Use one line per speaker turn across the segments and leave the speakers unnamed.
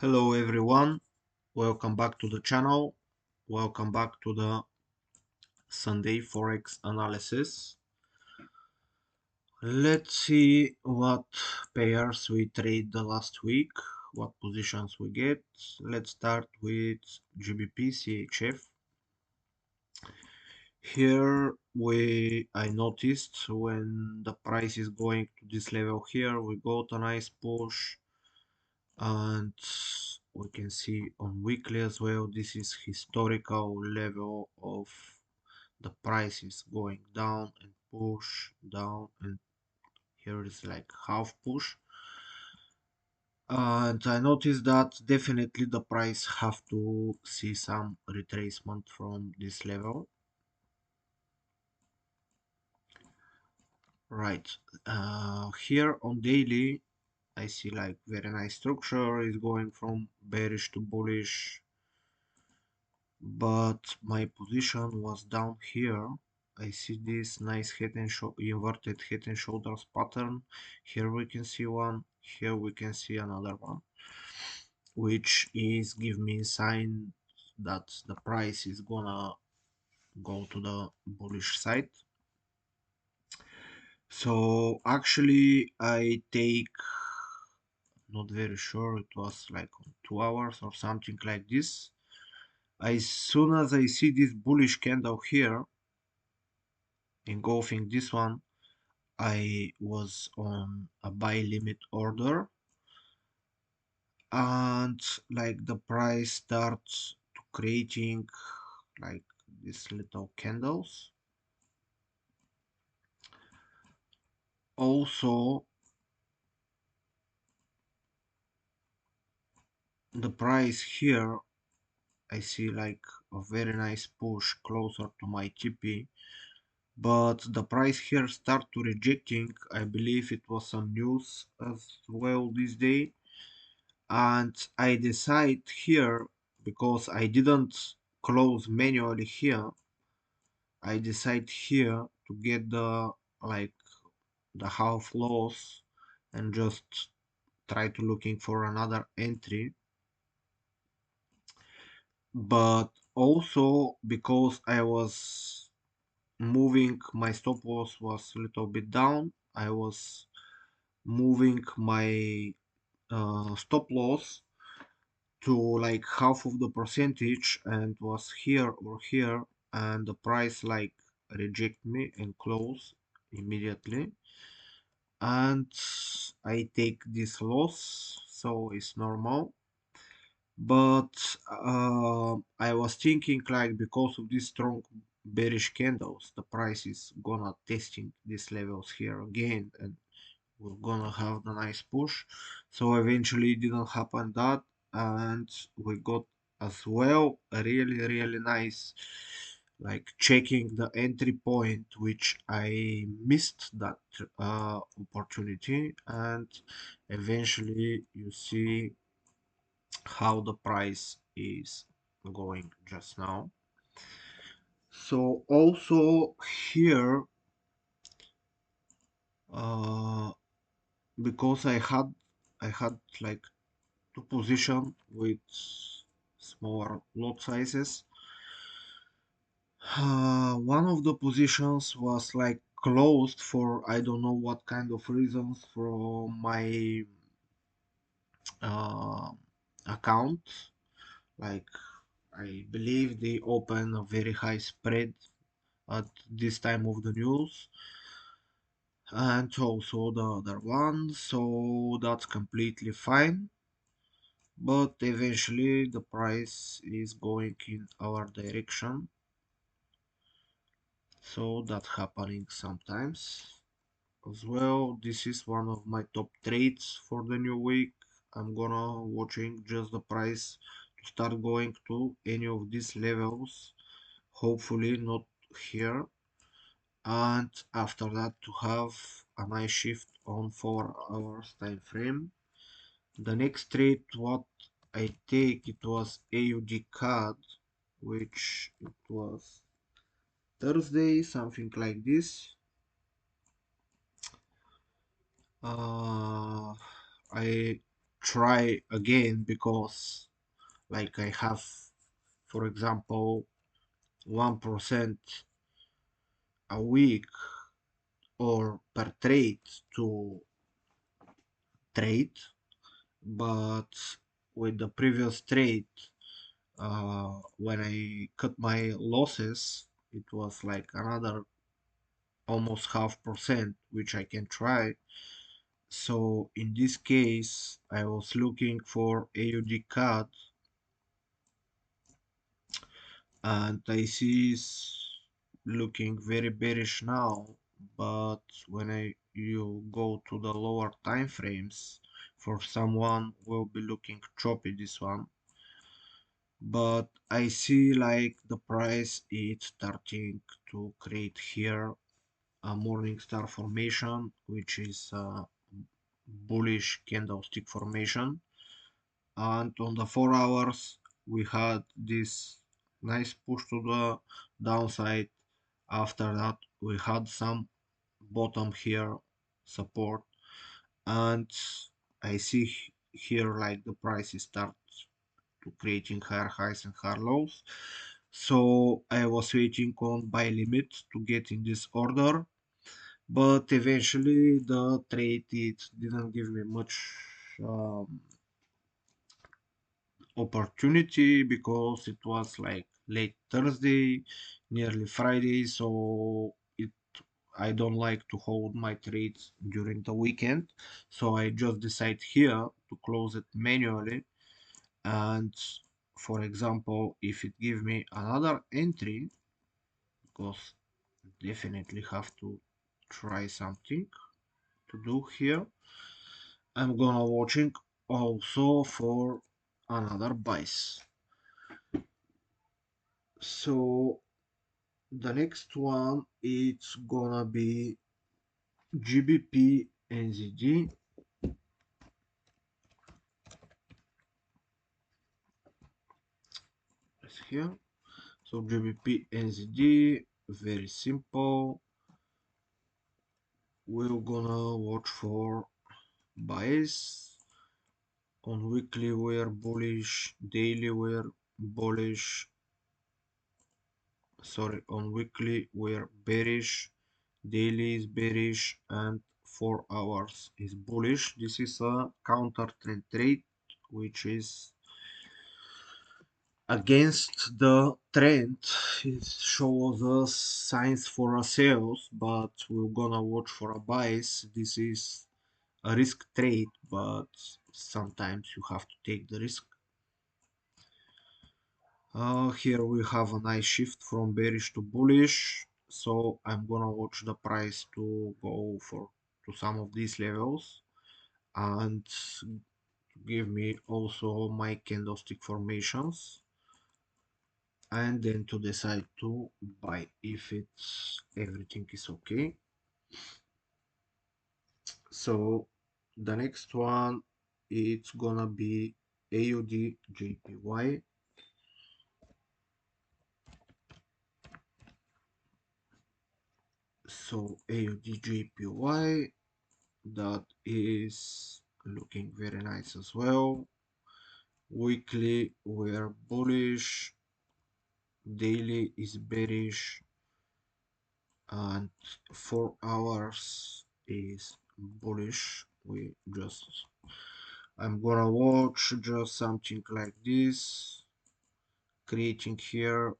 Hello everyone, welcome back to the channel. Welcome back to the Sunday Forex analysis. Let's see what pairs we trade the last week, what positions we get. Let's start with GBP CHF. Here I noticed when the price is going to this level here, we got a nice push, and we can see on weekly as well, this is historical level of the price is going down and push down, and here is like half push, and I noticed that definitely the price have to see some retracement from this level. Right, here on daily I see like very nice structure is going from bearish to bullish, but my position was down here. I see this nice head and inverted head and shoulders pattern. Here we can see one, here we can see another one, which is give me a sign that the price is gonna go to the bullish side. So actually I take, not very sure, it was like 2 hours or something like this. As soon as I see this bullish candle here engulfing this one, I was on a buy limit order, and like the price starts to creating like these little candles. Also, the price here, I see like a very nice push closer to my TP, but the price here start to rejecting. I believe it was some news as well this day, and I decide here, because I didn't close manually here, I decide here to get the like the half loss and just try to looking for another entry. But also because I was moving, my stop loss was a little bit down, I was moving my stop loss to like half of the percentage, and was here or here, and the price like reject me and close immediately, and I take this loss, so it's normal. But I was thinking like because of these strong bearish candles, the price is gonna testing these levels here again, and we're gonna have the nice push. So eventually it didn't happen that, and we got as well a really nice like checking the entry point, which I missed that opportunity, and eventually you see how the price is going just now. So also here, uh, because I had like two position with smaller lot sizes. One of the positions was like closed for I don't know what kind of reasons from my uh, account. Like I believe they open a very high spread at this time of the news, and also the other one, so that's completely fine. But eventually the price is going in our direction, so that's happening sometimes as well. This is one of my top trades for the new week. I'm gonna watching just the price to start going to any of these levels, hopefully not here, and after that to have a nice shift on 4 hours time frame. The next trade what I take, it was AUD card, which it was Thursday, something like this. Uh, I try again because like I have, for example, 1% a week or per trade to trade, but with the previous trade, when I cut my losses, it was like another almost half percent, which I can try. So in this case, I was looking for AUD CAD, and I see looking very bearish now. But when you go to the lower time frames, for someone will be looking choppy this one. But I see like the price is starting to create here a morning star formation, which is a bullish candlestick formation. And on the 4 hours we had this nice push to the downside. After that we had some bottom here, support, and I see here like the price starts to creating higher highs and higher lows. So I was waiting on buy limit to get in this order, but eventually the trade it didn't give me much um, opportunity because it was like late Thursday, nearly Friday, so it I don't like to hold my trades during the weekend, so I just decide here to close it manually. And for example, if it give me another entry, because definitely have to try something to do here, I'm gonna watching also for another buys. So the next one it's gonna be GBP NZD is here. So GBP NZD, very simple. We're gonna watch for buys. On weekly we're bullish, daily we're bullish. Sorry, on weekly we're bearish, daily is bearish, and 4 hours is bullish. This is a counter trend trade, which is against the trend. It shows us signs for a sales, but we're gonna watch for a buys. This is a risk trade, but sometimes you have to take the risk. Here we have a nice shift from bearish to bullish, so I'm gonna watch the price to go for to some of these levels and give me also my candlestick formations, and then to decide to buy if it's everything is okay. So the next one it's gonna be AUD JPY. So AUD JPY, that is looking very nice as well. Weekly we're bullish, daily is bearish, and 4 hours is bullish. We just I'm gonna watch just something like this, creating here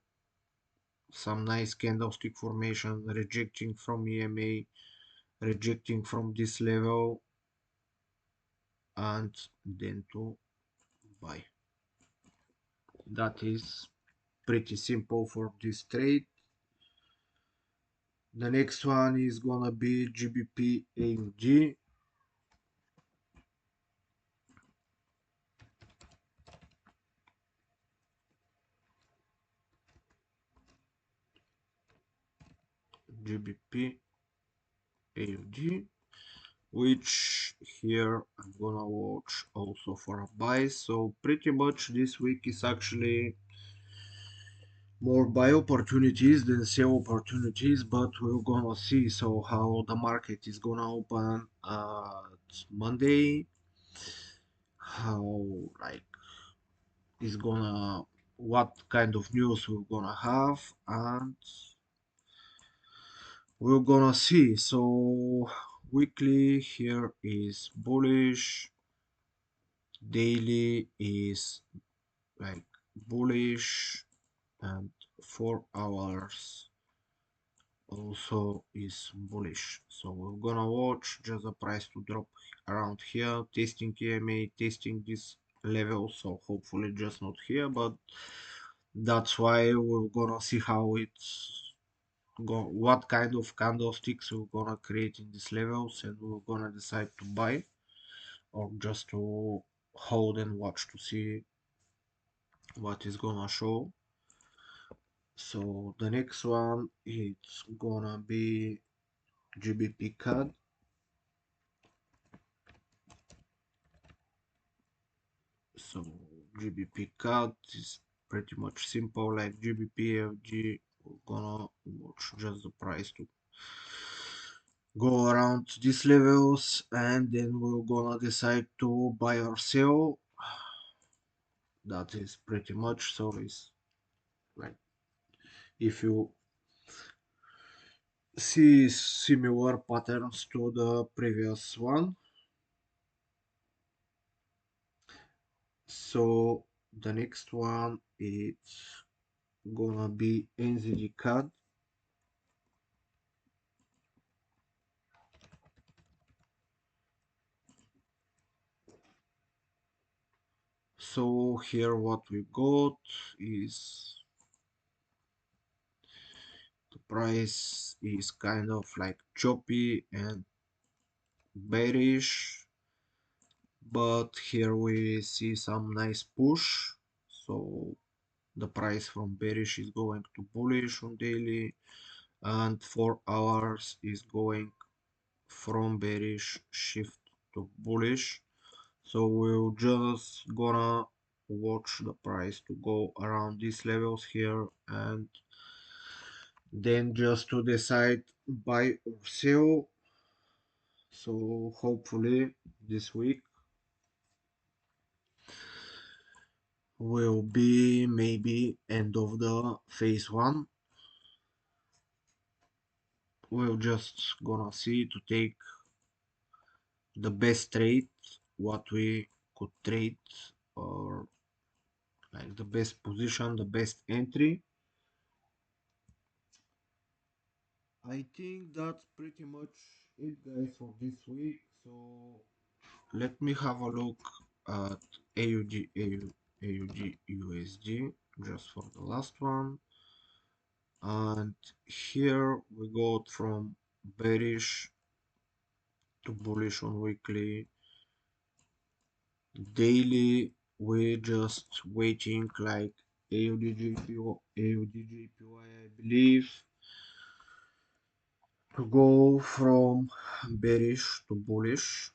some nice candlestick formation, rejecting from EMA, rejecting from this level, and then to buy. That is pretty simple for this trade. The next one is gonna be GBP AUD. GBP AUD, which here I'm gonna watch also for a buy. So pretty much this week is actually more buy opportunities than sell opportunities, but we're gonna see so how the market is gonna open Monday, how like is gonna what kind of news we're gonna have, and we're gonna see. So weekly here is bullish, daily is like bullish, and 4 hours also is bullish. So we're gonna watch just the price to drop around here, testing EMA, testing this level. So hopefully just not here, but that's why we're gonna see how it's go, what kind of candlesticks we're gonna create in these levels, and we're gonna decide to buy or just to hold and watch to see what is gonna show. So the next one it's gonna be GBP CAD. So GBP CAD is pretty much simple like GBP FG. We're gonna watch just the price to go around these levels, and then we're gonna decide to buy or sell. That is pretty much so. Is like if you see similar patterns to the previous one. So the next one it's gonna be NZD CAD. So here what we got is the price is kind of like choppy and bearish, but here we see some nice push. So the price from bearish is going to bullish on daily, and 4 hours is going from bearish shift to bullish. So we're just gonna watch the price to go around these levels here, and then just to decide buy or sell. So hopefully this week will be maybe end of the phase one. We're just gonna see to take the best trade what we could trade, or like the best position, the best entry. I think that's pretty much it, guys, for this week. So let me have a look at AUG, AUG USD just for the last one. And here we go from bearish to bullish on weekly. Daily, we're just waiting like AUDJPY, I believe, to go from bearish to bullish.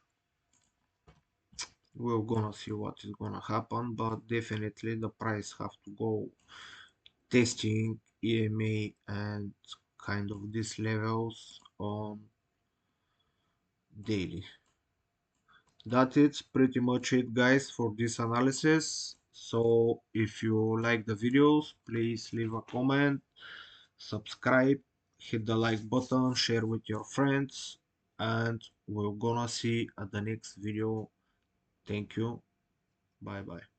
We're gonna see what is gonna happen, but definitely the price have to go testing EMA and kind of these levels on daily. That is pretty much it, guys, for this analysis. So if you like the videos, please leave a comment, subscribe, hit the like button, share with your friends, and we're gonna see at the next video. Thank you. Bye bye.